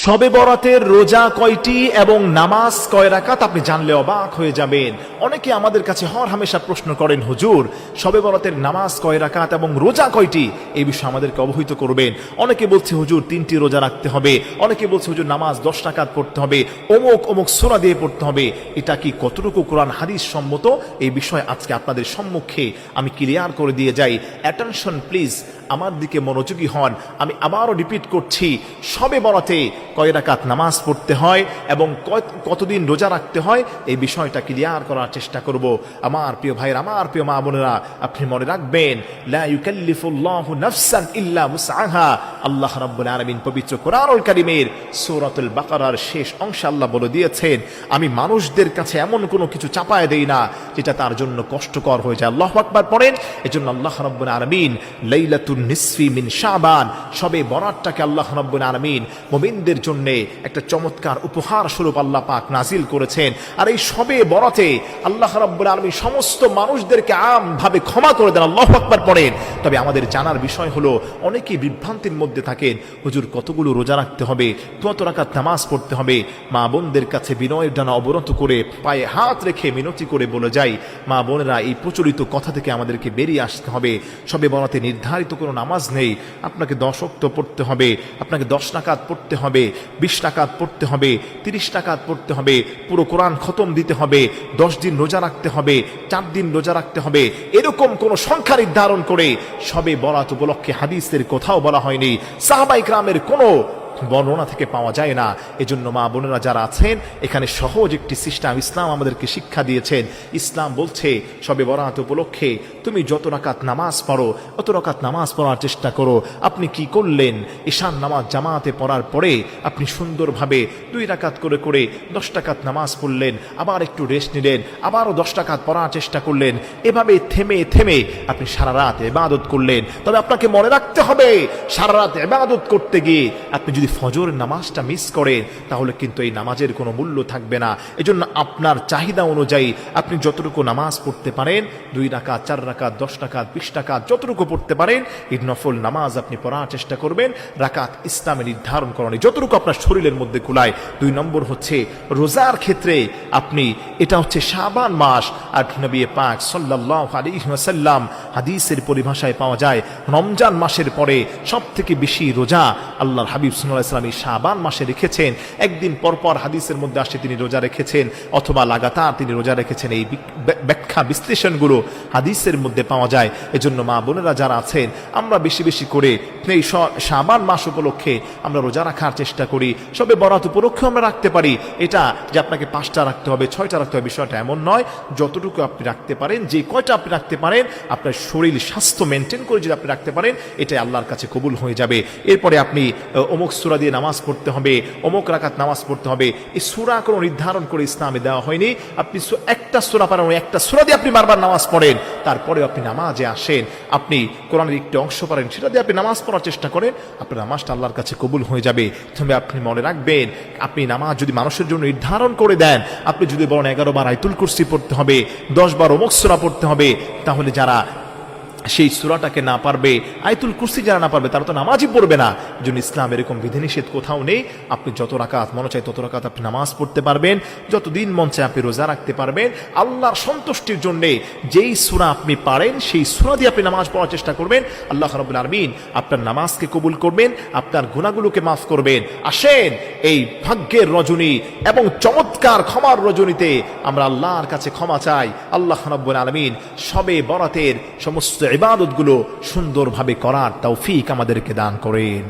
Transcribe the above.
শবে বরাতের রোজা কয়টি এবং নামাজ কয় রাকাত আপনি জানলে অবাক হয়ে যাবেন। অনেকে আমাদের কাছে হর হামেশা প্রশ্ন করেন, হুজুর শবে বরাতের নামাজ কয় রাকাত এবং রোজা কয়টি, এই বিষয়ে আমাদেরকে অবহিত করবেন। অনেকে বলছে হুজুর 3টি রোজা রাখতে হবে, অনেকে বলছে হুজুর নামাজ 10 রাকাত পড়তে হবে, অমুক অমুক সূরা দিয়ে পড়তে হবে। এটা কি কতটুকু কোরআন হাদিস সম্মত, এই বিষয়ে আজকে আপনাদের সম্মুখে আমি ক্লিয়ার করে দিয়ে যাই। অ্যাটেনশন প্লিজ, আমার দিকে মনোযোগী হন। আমি আবারও রিপিট করছি, শবে বরাতে কয় রাকাত নামাজ পড়তে হয় এবং কতদিন রোজা রাখতে হয়, এই বিষয়টা ক্লিয়ার করার চেষ্টা করব। আমার প্রিয় ভাইয়েরা, আমার প্রিয় মা বোনেরা, আপনি মনে রাখবেন, লা ইউকাল্লিফুল্লাহু নাফসান ইল্লা উসআহা। আল্লাহ রাব্বুল আলামিন পবিত্র কোরআনুল কারীমের সূরাতুল বাকারার শেষ অংশে আল্লাহ বলে দিয়েছেন, আমি মানুষদের কাছে এমন কোনো কিছু চাপায় দেই না যেটা তার জন্য কষ্টকর হয়ে যায়। আল্লাহু আকবার পড়েন। এজন্য আল্লাহ রাব্বুল আলামিন লাইলাতুন নিসফি মিন শাবান, শবে বরাতটাকে আল্লাহ রাব্বুল আলামিন মুমিনদের জন্য একটা চমৎকার উপহার স্বরূপ আল্লাহ পাক নাজিল করেছেন। আর এই শবে বরাতে আল্লাহ রাব্বুল আলামিন সমস্ত মানুষদেরকে আমভাবে ক্ষমা করে দেন। আল্লাহু আকবার পড়েন। তবে আমাদের জানার বিষয় হলো, অনেকেই বিভ্রান্তির মধ্যে থাকেন, হুজুর কতগুলো রোজা রাখতে হবে, কত রাকাত নামাজ পড়তে হবে। মা বোনদের কাছে বিনয়ের ডানা অবনত করে পায়ে হাত রেখে মিনতি করে বলে যাই, মা বোনেরা, এই প্রচলিত কথা থেকে আমাদেরকে বেরিয়ে আসতে হবে। শবে বরাতে নির্ধারিত কোনো নামাজ নেই। আপনাকে 10 ওয়াক্ত পড়তে হবে, আপনাকে 10 রাকাত পড়তে হবে, 20 রাকাত পড়তে হবে, 30 রাকাত পড়তে হবে, পুরো কোরআন খতম দিতে হবে, 10 দিন রোজা রাখতে হবে, 4 দিন রোজা রাখতে হবে, এরকম কোন সংখ্যা নির্ধারণ করে শবে বরাত উপলক্ষে হাদিসের কোথাও বলা হয়নি, সাহাবায়ে কেরামের কোনো বর্ণনা থেকে পাওয়া যায় না। এজন্য মা বোনেরা যারা আছেন, এখানে সহজ একটি সিস্টেম ইসলাম আমাদেরকে শিক্ষা দিয়েছেন। ইসলাম বলছে, শবে বরাত উপলক্ষে তুমি যত রাকাত নামাজ পড়ো, অত রাকাত নামাজ পড়ার চেষ্টা করো। আপনি কি করলেন, ঈশান নামাজ জামাতে পড়ার পরে আপনি সুন্দরভাবে 2 রাকাত করে করে 10 রাকাত নামাজ পড়লেন, আবার একটু রেস্ট নিলেন, আবারও 10 রাকাত পড়ার চেষ্টা করলেন। এভাবে থেমে থেমে আপনি সারা রাত ইবাদত করলেন। তবে আপনাকে মনে রাখতে হবে, সারা রাত ইবাদত করতে গিয়ে আপনি যদি ফজরের নামাজটা মিস করেন, তাহলে কিন্তু এই নামাজের কোনো মূল্য থাকবে না। এজন্য আপনার চাহিদা অনুযায়ী আপনি যতটুকু নামাজ পড়তে পারেন, 2 রাকাত, 4 রাকাত, 10 রাকাত, 20 রাকাত, যতটুকু পড়তে পারেন, এই নফল নামাজ আপনি পড়ার চেষ্টা করবেন। রাকাত ইসলামে নির্ধারণ করেন যতটুকু আপনার শরীরের মধ্যে কুলায়। 2 নম্বর হচ্ছে রোজার ক্ষেত্রে আপনি, এটা হচ্ছে শাবান মাস, আর নবী পাক সাল্লাল্লাহু আলাইহি ওয়াসাল্লাম হাদিসের পরিভাষায় পাওয়া যায়, রমজান মাসের পরে সবথেকে বেশি রোজা আল্লাহর হাবিব সাল্লাল্লাহু আলাইহি ওয়াসাল্লাম শাবান মাসে রেখেছেন। একদিন পরপর হাদিসের মধ্যে আসে তিনি রোজা রেখেছেন, অথবা লাগাতার তিনি রোজা রেখেছেন। এই ব্যাখ্যা বিশ্লেষণগুলো হাদিসের মধ্যে পাওয়া যায়। এজন্য মা বোনেরা যারা আছেন, আমরা বেশি বেশি করে এই শাবান মাস উপলক্ষে আমরা রোজা রাখার চেষ্টা করি। শবে বরাত উপলক্ষে আমরা রাখতে পারি। এটা যে আপনাকে 5টা রাখতে হবে, 6টা রাখতে হবে, বিষয়টা এমন নয়। যতটুকু আপনি রাখতে পারেন, যে কয়টা আপনি রাখতে পারেন, আপনার শরীর স্বাস্থ্য মেনটেন করে যদি আপনি রাখতে পারেন, এটাই আল্লাহর কাছে কবুল হয়ে যাবে। এরপরে আপনি অমুক সূরা দিয়ে নামাজ পড়তে হবে, অমুক রাকাত নামাজ পড়তে হবে, এই সূরা কোনো নির্ধারণ করে ইসলামে দেওয়া হয়নি। আপনি একটা সূরা পারেন, একটা সূরা দিয়ে আপনি বারবার নামাজ পড়েন, তারপরেও আপনি নামাজে আসেন, আপনি কোরআনের একটি অংশ পারেন, সেটা দিয়ে আপনি নামাজ পড়ার চেষ্টা করেন, আপনার নামাজটা আল্লাহর কাছে কবুল হয়ে যাবে। তবে আপনি মনে রাখবেন, আপনি নামাজ যদি মানুষের জন্য নির্ধারণ করে দেন, আপনি যদি বলেন 11 বার আয়াতুল কুরসি পড়তে হবে, 10 বার অমুক সূরা পড়তে হবে, তাহলে যারা সেই সূরাটাকে না পারবে, আয়াতুল কুরসি যারা না পারবে, তারা তো নামাজই পড়বে না। এজন্য ইসলাম এরকম বিধিনিষেধ কোথাও নেই। আপনি যত রাকাত মনে চায় তত রাকাত আপনি নামাজ পড়তে পারবেন, যতদিন মন চায় আপনি রোজা রাখতে পারবেন। আল্লাহর সন্তুষ্টির জন্য যেই সূরা আপনি পারেন, সেই সূরা দিয়ে আপনি নামাজ পড়ার চেষ্টা করবেন। আল্লাহ রাব্বুল আলামিন আপনার নামাজকে কবুল করবেন, আপনার গুনাহগুলোকে মাফ করবেন। আসেন, এই ভাগ্যের রজনী এবং চমৎকার ক্ষমার রজনীতে আমরা আল্লাহর কাছে ক্ষমা চাই। আল্লাহ রাব্বুল আলামিন শবে বরাতের সমস্ত ইবাদতগুলো সুন্দরভাবে করার তৌফিক আমাদেরকে দান করেন।